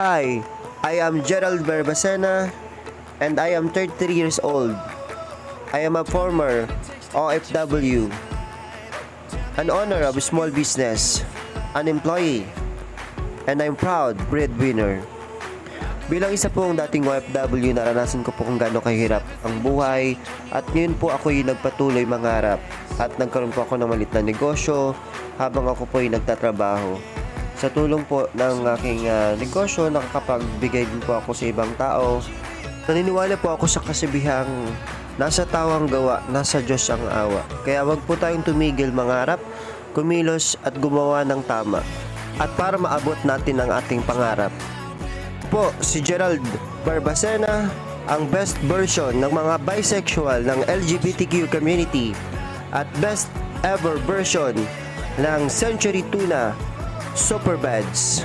Hi, I am Gerald Barbacena and I am 33 years old. I am a former OFW, an owner of a small business, an employee, and I'm proud breadwinner. Bilang isa pong dating OFW, naranasan ko po kung gaano kahirap ang buhay at ngayon po ako'y nagpatuloy mangarap at nagkaroon po ako ng maliit na negosyo habang ako po'y nagtatrabaho. Sa tulong po ng aking negosyo, nakakapagbigay din po ako sa ibang tao. Naniniwala po ako sa kasabihang nasa tao ang gawa, nasa Diyos ang awa. Kaya wag po tayong tumigil mangarap, kumilos at gumawa ng tama. At para maabot natin ang ating pangarap. Po, si Gerald Barbacena, ang best version ng mga bisexual ng LGBTQ community at best ever version ng Century Tuna Superbads.